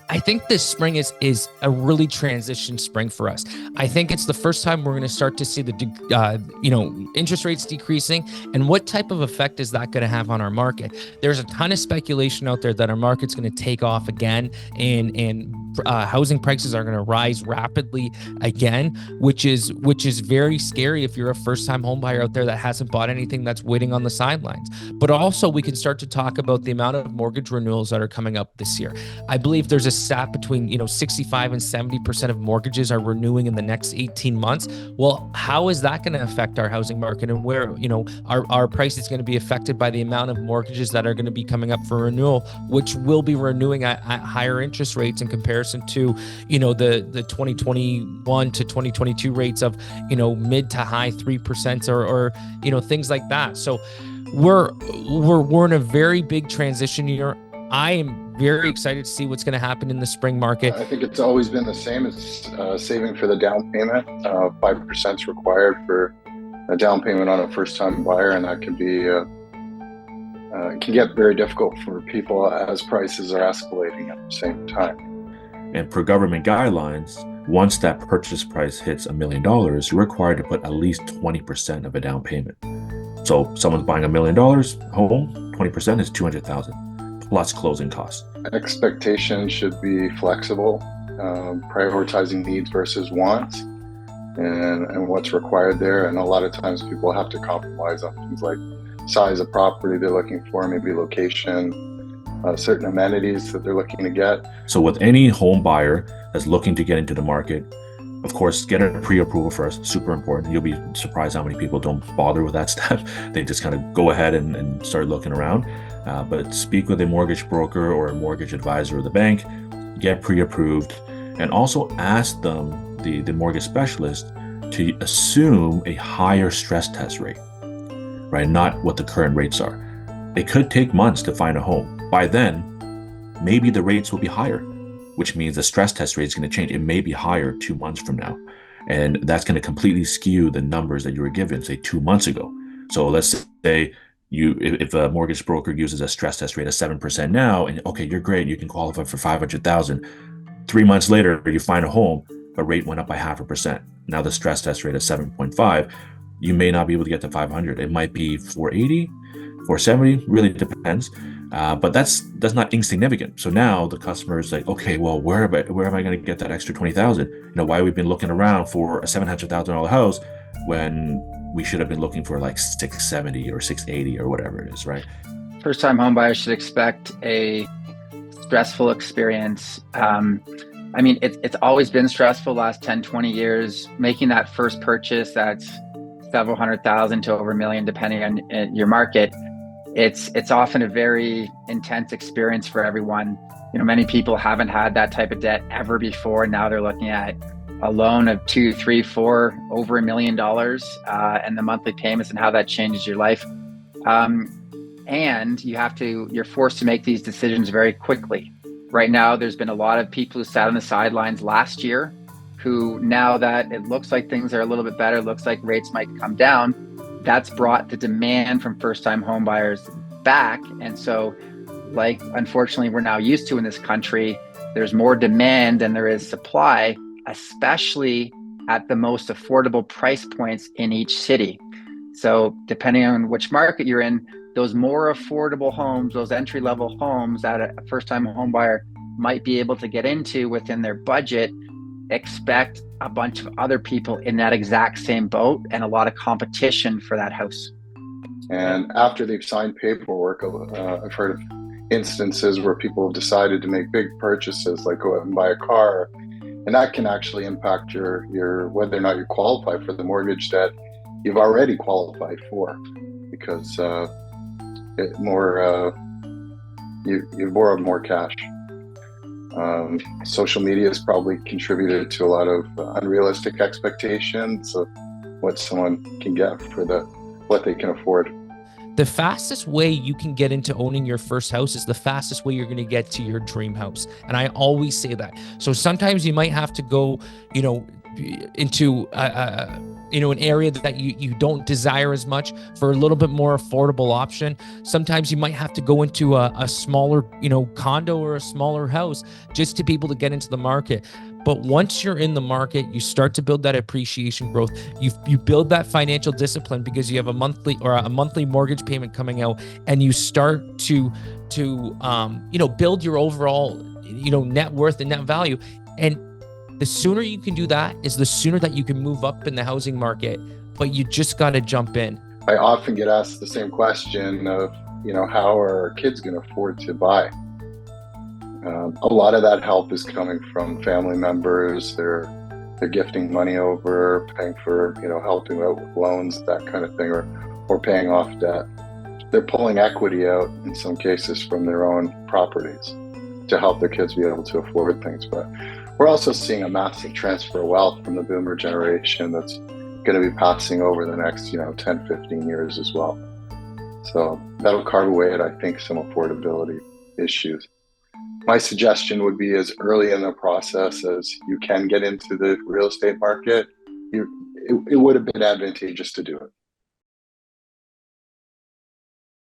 I think this spring is a really transition spring for us. I think it's the first time we're going to start to see the interest rates decreasing, and what type of effect is that going to have on our market? There's a ton of speculation out there that our market's going to take off again, and housing prices are going to rise rapidly again, which is very scary if you're a first-time home buyer out there that hasn't bought anything, that's waiting on the sidelines. But also, we can start to talk about the amount of mortgage renewals that are coming up this year. I believe there's a stat between 65 and 70% of mortgages are renewing in the next 18 months. Well, how is that going to affect our housing market, and where our price is going to be affected by the amount of mortgages that are going to be coming up for renewal, which will be renewing at higher interest rates in comparison to the 2021 to 2022 rates of mid to high 3% or things like that. So we're in a very big transition year. I am very excited to see what's going to happen in the spring market. I think it's always been the same as saving for the down payment. 5% is required for a down payment on a first-time buyer, and that can be it can get very difficult for people as prices are escalating at the same time. And per government guidelines, once that purchase price hits $1 million, you're required to put at least 20% of a down payment. So someone's buying $1 million home, 20% is $200,000 plus closing costs. Expectations should be flexible, prioritizing needs versus wants, and what's required there. And a lot of times people have to compromise on things like size of property they're looking for, maybe location, certain amenities that they're looking to get. So with any home buyer that's looking to get into the market, of course, get a pre-approval first, super important. You'll be surprised how many people don't bother with that step. They just kind of go ahead and start looking around. But speak with a mortgage broker or a mortgage advisor of the bank, get pre-approved, and also ask them, the mortgage specialist, to assume a higher stress test rate, right? Not what the current rates are. It could take months to find a home. By then, maybe the rates will be higher, which means the stress test rate is going to change. It may be higher 2 months from now. And that's going to completely skew the numbers that you were given, say, 2 months ago. So let's say if a mortgage broker uses a stress test rate of 7% now, and okay, you're great, you can qualify for $500,000. 3 months later, you find a home, but rate went up by 0.5%. Now the stress test rate is 7.5. You may not be able to get to 500. It might be 480, 470, really depends. But that's not insignificant. So now the customer is like, okay, well, where am I going to get that extra 20,000? Why we've been looking around for a $700,000 house when we should have been looking for like 670 or 680 or whatever it is, right? First-time homebuyers should expect a stressful experience. It's always been stressful the last 10, 20 years. Making that first purchase that's several $100,000 to over $1 million, depending on your market, it's often a very intense experience for everyone. Many people haven't had that type of debt ever before. Now they're looking at a loan of 2, 3, 4, over $1 million, and the monthly payments and how that changes your life. And you're forced to make these decisions very quickly. Right now, there's been a lot of people who sat on the sidelines last year, who, now that it looks like things are a little bit better, looks like rates might come down, that's brought the demand from first-time home buyers back. And so, like, unfortunately, we're now used to in this country, there's more demand than there is supply, especially at the most affordable price points in each city. So depending on which market you're in, those more affordable homes, those entry-level homes that a first-time home buyer might be able to get into within their budget, expect a bunch of other people in that exact same boat and a lot of competition for that house. And after they've signed paperwork, I've heard of instances where people have decided to make big purchases, like go out and buy a car, and that can actually impact your whether or not you qualify for the mortgage that you've already qualified for, because you borrowed more cash. Social media has probably contributed to a lot of unrealistic expectations of what someone can get for what they can afford. The fastest way you can get into owning your first house is the fastest way you're going to get to your dream house. And I always say that. So sometimes you might have to go, into an area that you don't desire as much for a little bit more affordable option. Sometimes you might have to go into a smaller, condo or a smaller house just to be able to get into the market. But once you're in the market, you start to build that appreciation growth. You build that financial discipline because you have a monthly mortgage payment coming out, and you start to build your overall, net worth and net value. And the sooner you can do that is the sooner that you can move up in the housing market, but you just got to jump in. I often get asked the same question of, how are our kids going to afford to buy? A lot of that help is coming from family members. They're gifting money over, paying for, helping out with loans, that kind of thing, or paying off debt. They're pulling equity out in some cases from their own properties to help their kids be able to afford things. But we're also seeing a massive transfer of wealth from the boomer generation that's going to be passing over the next, 10, 15 years as well. So that'll carve away at, I think, some affordability issues. My suggestion would be as early in the process as you can get into the real estate market, it would have been advantageous to do it.